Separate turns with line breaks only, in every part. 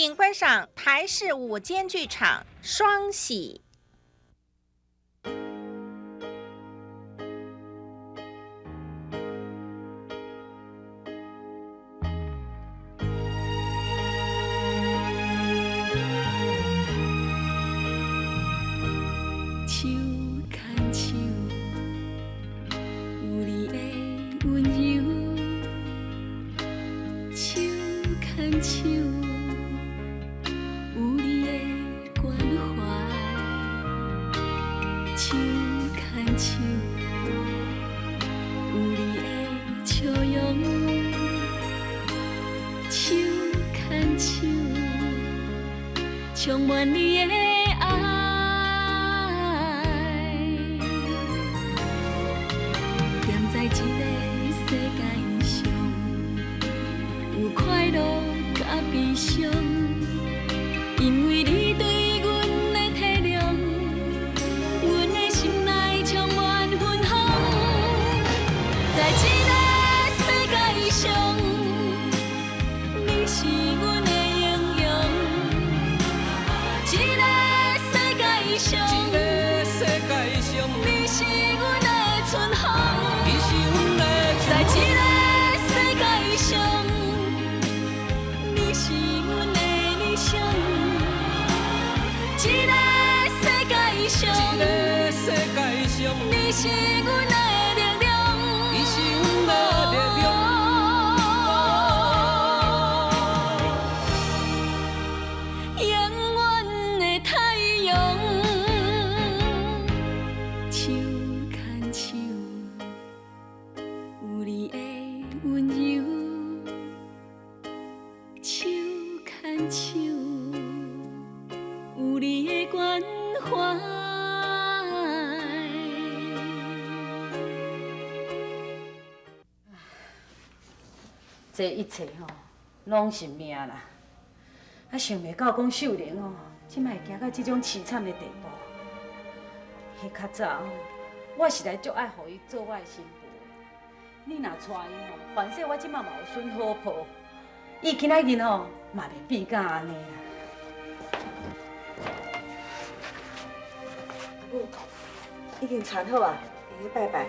请观赏台视午间剧场《双喜》。
手牵手，有你的温柔。手牵手，有你的关怀。手牵手，有你的笑容。手牵手，充满你的爱。在一个世界上，有快乐甲悲伤，因为你对阮的体谅，阮的心内充满芬芳。在一个世界上，你是阮的英雄。一个世界上，你是阮的春风。在一个世界上，你是阮的理想。一个世界上，你是阮的力量。永远的太阳。手牵手。有你的温柔，手牵手，有你的关怀。
这一切吼，拢是命啦。啊，想袂到讲秀玲哦，即摆行到这种凄惨的地步。迄较早哦，我实在足爱互伊做我的新妇。你若娶伊吼，凡说我即马嘛有孙好抱，伊今仔日吼嘛袂变甲安尼啦。
阿母，已经产好啊，会去拜拜。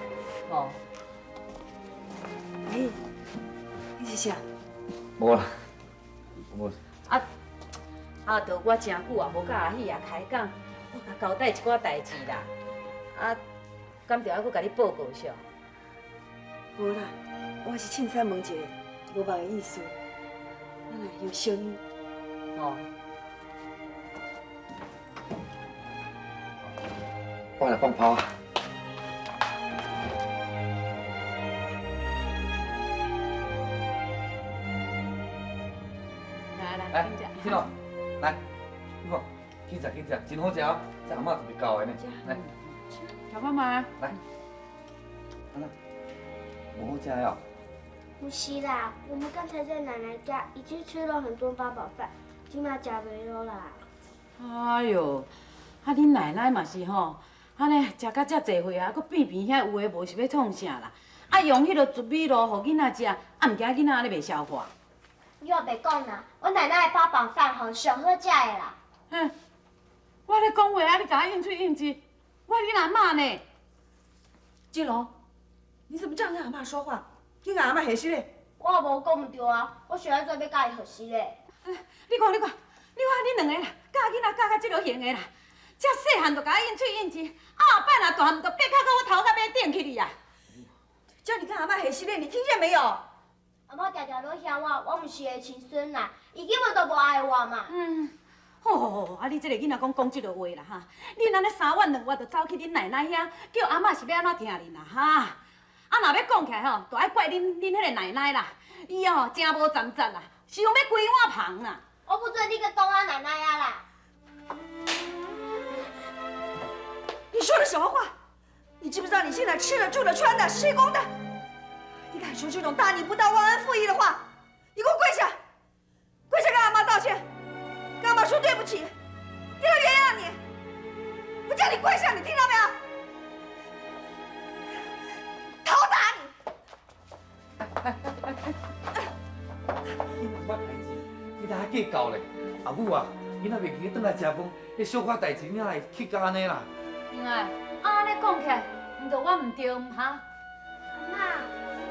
哦，
哎，你是啥？
无啦，无。
就我真久啊，无甲阿喜也开讲，我甲交代一寡代志啦。敢着还佫甲你报告一下。
无啦，我是凊彩问一下，无别的意思。我若有小你。
哦。
我来放炮啊！来，听咯，来，你看，紧食紧食，真好食哦！这阿嬷准备教的呢。来，
小妈妈，
来，安娜，不好吃哦。
不是啦，我们刚才在奶奶家已经吃了很多八宝饭，今晚吃袂落啦。
哎哟，恁奶奶嘛是吼，安尼食到遮济岁啊，佮边边遐有诶无是要创啥啦？用迄落糯米露互囡仔食，毋惊囡仔安尼袂消化。
你话别讲啦，我奶奶的八宝饭很上好食的啦。
我咧讲话你甲我应嘴应舌，我恁阿嬷呢？
金龙，你怎么这样跟阿妈说话？你跟阿妈合适嘞？
我也无讲唔对啊，我想要做要甲伊合适嘞。
你看，恁两个啦，教囡仔教到这落型的啦，遮细汉就甲我应嘴应舌，后摆若大汉就爬脚到我头壳尾顶去哩啊！
叫你跟阿妈合适嘞，你听见没有？
阿妈常常都嫌我唔是个亲孙啦，伊根本都无爱我嘛。
好，你这个囡仔讲这落话啦哈，恁安尼3晚2晚就走去恁奶奶遐，叫阿嬷是要安怎听恁啦哈？若要讲起来吼，就爱怪恁迄个奶奶啦，伊哦真无站站啦，想要规碗芳啦。
我不准你去讲我奶奶啊啦！
你说的什么话？你知不知道你现在吃的、住的、穿的是谁供的？你敢说这种大逆不道、忘恩负义的话？你给我跪下！跪下跟阿妈道歉，跟阿妈说对不起，让她原谅你。我叫你跪下，你听到没有？头打你！
我代志，你大家计较咧。阿母啊，囡仔袂记转来食饭，迄小可代志哪会去到安尼啦？
哎，安尼讲起来，毋着我毋对哈？
妈，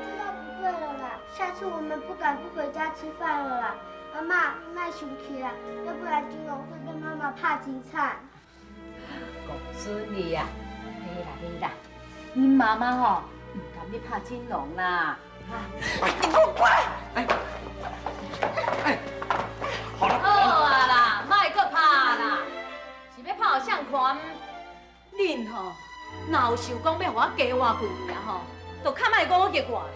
知道不对了啦，下次我们不敢不回家吃饭了啦。妈妈，你卖生气啦，要不然金龙会被妈妈怕真惨。
公孙你呀，没啦，恁妈妈吼唔敢你拍金龙啦，
你给我滚！
好了，
好啊啦，莫搁拍啦，是要拍相款。恁吼，若有想讲要互我加活几年吼，就较莫讲我结我。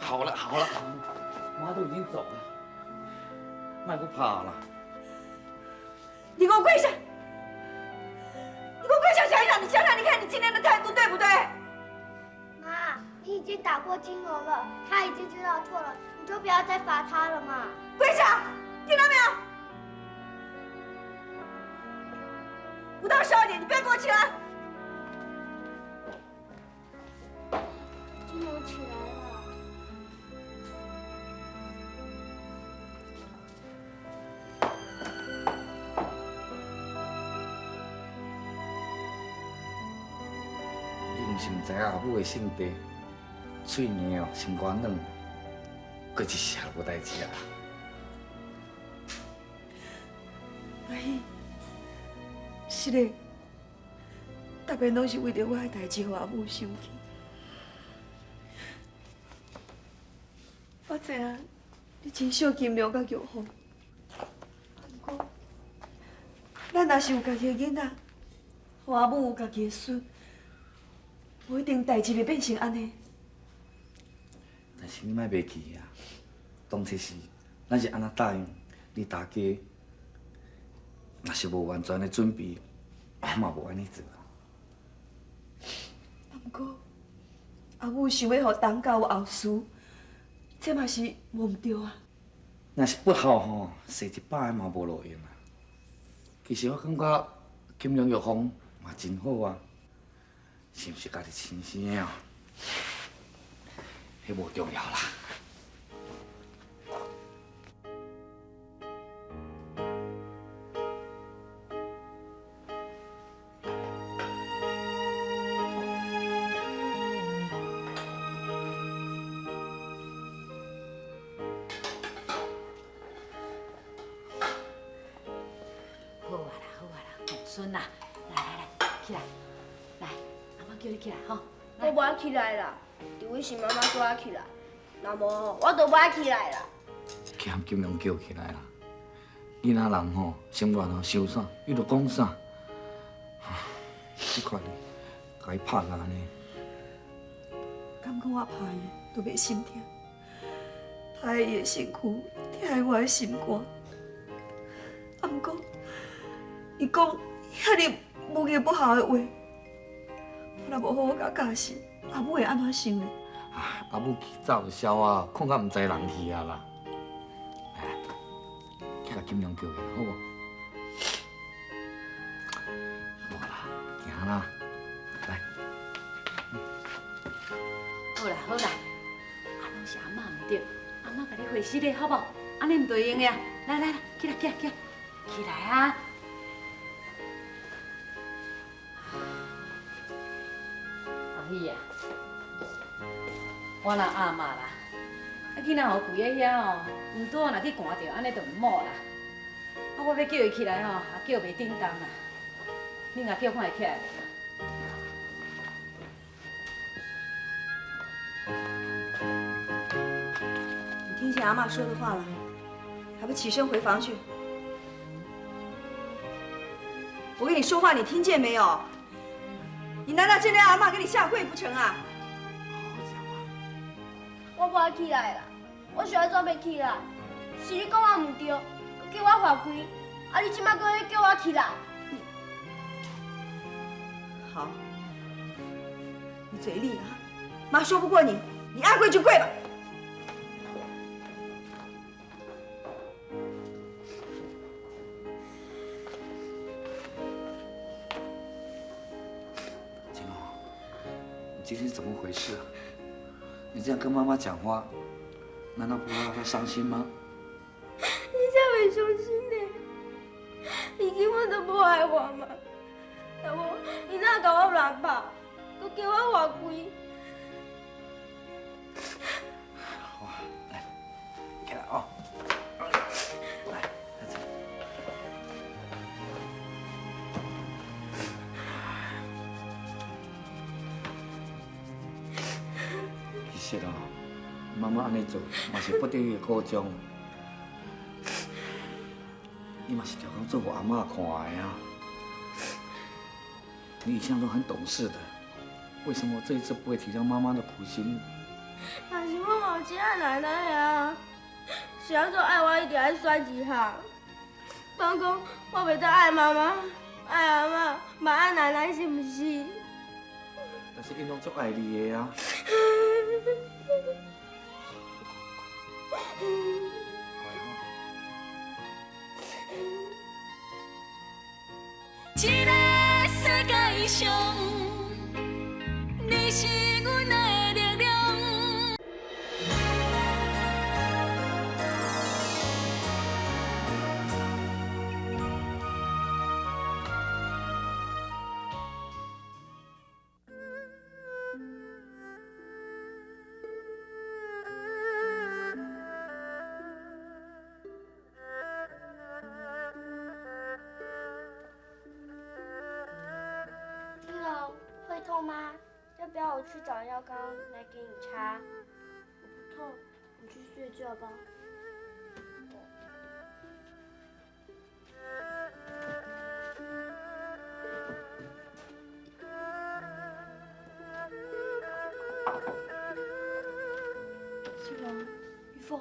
好了，妈都已经走了，莫搁拍啦。
你给我跪下！你给我跪下想想，你想想，你看你今天的态度对不对？
妈，你已经打过金龙了，他已经知道错了，你就不要再罚他了嘛。
跪下，听到没有？不到12点，你不要给我起来！
金龙起来了。
你毋是毋知影阿母的性地，嘴硬哦，心肝软，佫一下无代志啊。
阿姨，是的，大遍拢是为着我的代志，互阿母生气。我知影你真惜金良甲玉凤，不过，咱若是有家己的囡仔，互阿母有家己的孙，无一定代志会变成安尼。
但是你莫袂记啊，当初是咱是安怎答应你大家，若是无完全的准备，我嘛无安尼做。
不过，阿母想要互东家有后事，这嘛是无毋对啊。
若是不好吼，说一百个嘛无路用啊。其实我感觉金龙玉凤嘛真好啊，是毋是家己亲生的哦？迄无重要啦。
好啊啦，公孙呐，来，起来，来，阿妈叫你起来吼。
我无爱起来啦，除非是妈妈叫我起来，若无吼，我就无爱起来啦。
去含金龙叫起来啦！囡仔人吼，生活吼想啥，伊就讲啥。你看，甲伊拍安尼，
敢讲我拍伊，都袂心疼，拍伊的身躯，疼我的心肝。啊，毋过，伊讲遐尼无言不好的话，我若无好好甲教训，阿母会安怎想呢？
啊，阿母去走就消啊，看甲毋知人去啊啦。来，去甲金龙叫起来，好无？好啦，行啦，来。
好啦，啊，拢是阿嬷唔对，阿嬷甲你回死咧，好无？安尼唔对用呀，来，起来啊！阿姨啊，我若阿嬷啦，啊囡仔吼跪在遐吼，唔多若去寒着，安尼就唔好啦。啊，我要叫伊起来吼，也叫袂叮当啦。你若叫看会起来袂？
你听见阿嬷说的话了，还不起身回房去？我跟你说话，你听见没有？你难道真的要阿嬷给你下跪不成啊？
我无爱起来啦，我想要做要起来，是你讲我唔对，叫我罚跪，啊你即摆搁要叫我起来。
好，你嘴利啊！妈说不过你，你爱跪就跪吧。
金龙，你今天怎么回事啊？你这样跟妈妈讲话，难道不会让他伤心吗？
你才袂伤心呢？伊根本都无爱我嘛。要无，伊哪甲我乱拍，佮叫我活规。
好啊，来，起来哦。来，来这。其实哦，妈妈安尼做嘛是不得已的苦衷。伊嘛是条工做互阿嬷看的啊。你一向都很懂事的，为什么这一次不会体谅妈妈的苦心？
但是我嘛有只爱奶奶啊，是安怎爱我一定爱选一项？比方讲，我袂当爱妈妈、爱阿嬷，嘛爱奶奶，是毋是？
但是因拢足爱你的啊。
这个世界上，你是阮的力量。
金龙，会痛吗？要不要我去找药膏来给你擦？我不痛，你去睡觉吧。
金龙，玉凤。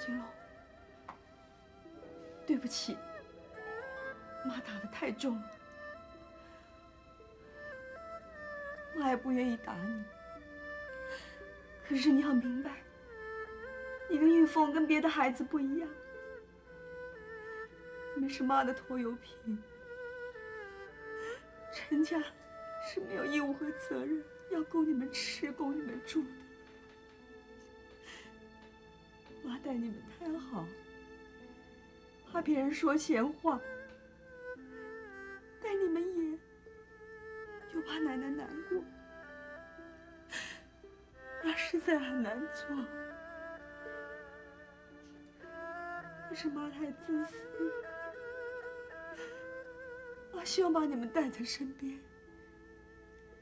金龙，对不起，妈打得太重了，妈也不愿意打你。可是你要明白，你跟玉凤跟别的孩子不一样，你们是妈的拖油瓶，陈家是没有义务和责任要供你们吃、供你们住的。妈待你们太好，怕别人说闲话，待你们严，又怕奶奶难过，妈实在很难做。可是妈太自私，妈希望把你们带在身边，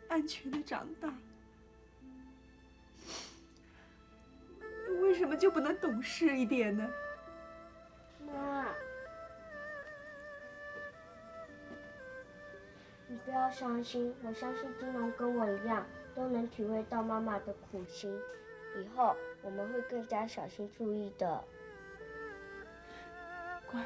安全的长大。为什么就不能懂事一点呢？
妈，你不要伤心，我相信金龙跟我一样，都能体会到妈妈的苦心。以后我们会更加小心注意的。
乖。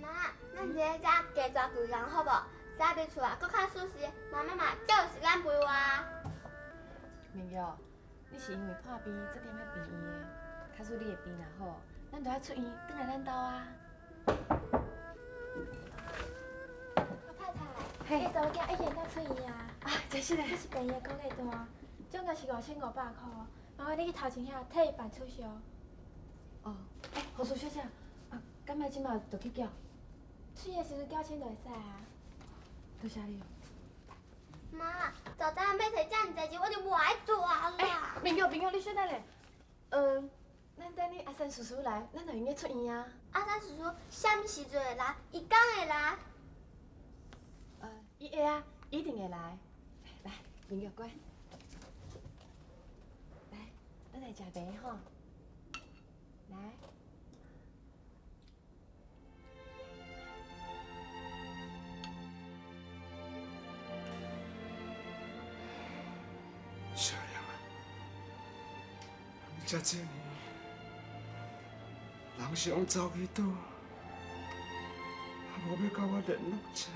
妈，咱一个遮加抓队人好无？早点厝啊，搁较舒适。妈妈嘛，才有时间陪我。
明玉，你是因为破病才踮遐病院的。假使你的病若好，咱就爱出院，转来咱兜啊。
老太太，
嘿，
你查某囝已经到出院啊？
啊，真是嘞。
这是病院的公价单，总共是5500块。麻烦你去头前遐替伊办手续。
哦，哎，护士小姐，啊，敢莫即马就去缴？
出院的时阵缴钱就会使啊。
多谢你哦。
妈，早知影要摕遮尔济钱，我就无爱住啦。
明玉，你小等咧。咱等你阿三叔叔来，咱就应该出院啊。
阿三叔叔什么时阵会来？伊刚会来。
伊会啊，一定会来。来，明玉乖。来，咱来食饭吼。来。
小亮啊，你遮济年，人想走去倒，也无要甲我联络者。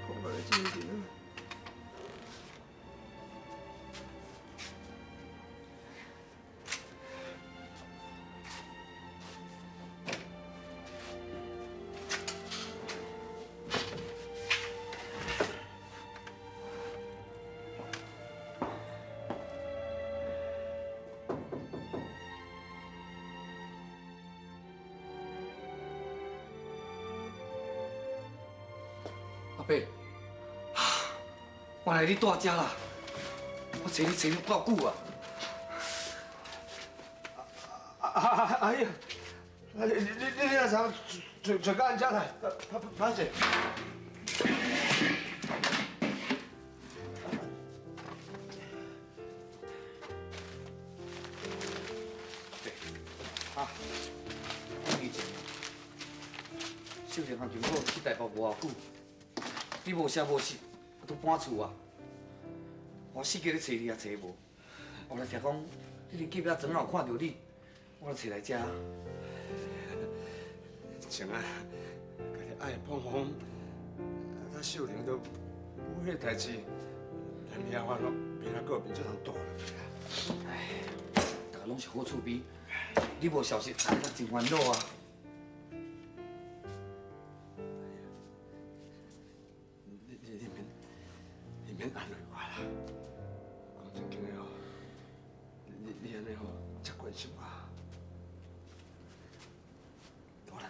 讲到这个，
阿伯，原来你住遮啦！我找你找了偌久啊！
阿姨，你若想找到俺遮来，歹势。
啊，以前秀莲和经过去台北无偌久，你无声无息，都搬厝啊！我四界咧找你也找无，后来听讲你伫隔壁庄有看到你，我就找来遮。
情啊，甲你爱碰碰，他秀玲都无迄代志，咱遐我拢变啊个变做人大了。
唉，大家拢是好厝边，你无消息，安尼真烦恼啊！
你免安慰我啦。讲正经的哦，你安尼哦，遮关心我。好了。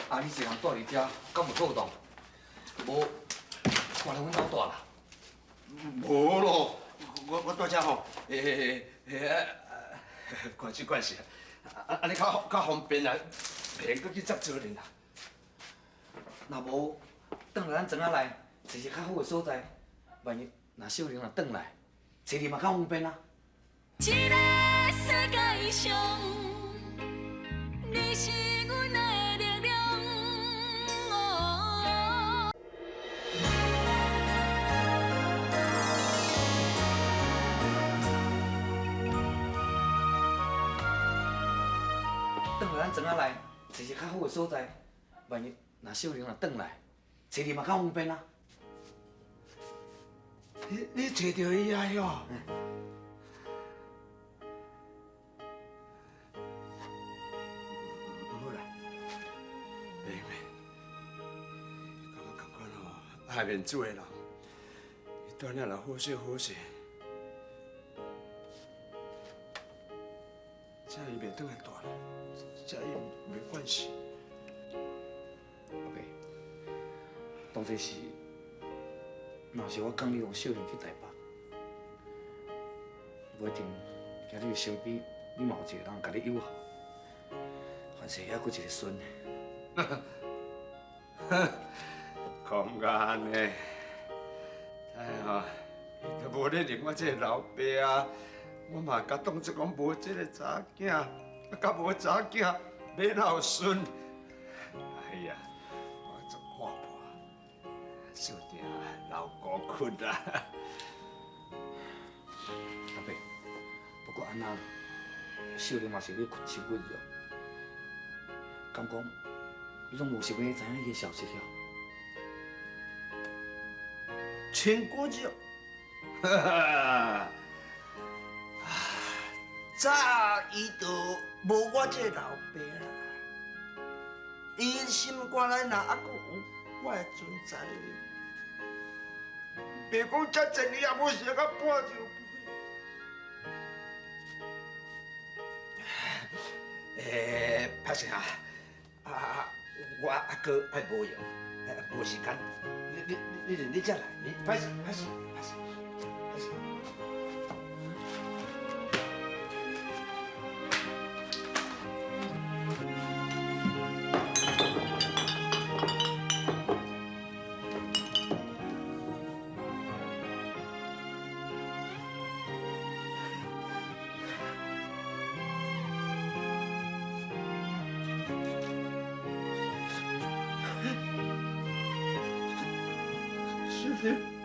啊，你一个人住伫遮，敢有妥当？无，看来阮兜大啦。
无咯，我住遮吼，关系，安尼较方便啊，袂搁去接责任啦。
若无，转来咱庄仔内找一个较好的所在，万一若秀玲若转来，找你嘛较方便啊。
这个世界上，你是阮的力量。哦
转来咱庄仔内找一个较好的所在，万一若秀玲若转来，找你嘛较方便啊。
你找到伊啊哟？好啦，妹，我感觉哦，爱面子的人，伊当然若好势，这伊袂转来大了，这伊袂关系。
阿伯，当这是，若是我讲你用秀玲去台北，不一定今日身边你嘛有一个人甲你友好，还是还佫一个孙。
讲甲安尼，哎呀，伊都无咧认我这个老爸啊，我嘛甲当作讲无这个查囝，啊，甲无查囝，要哪有孙？哎呀，我足看破，注定老孤困啊！
阿伯，不过安那，秀玲嘛是咧受困扰，敢讲你拢无想要知影伊个消息了？
千古肉，哈哈，早伊就无我这老爸啦。伊心肝内若还佫有我的存在，别讲遮济年也无食到半条肥。拍势啊！我阿哥还无用，无时间。你才来，拍势。师傅。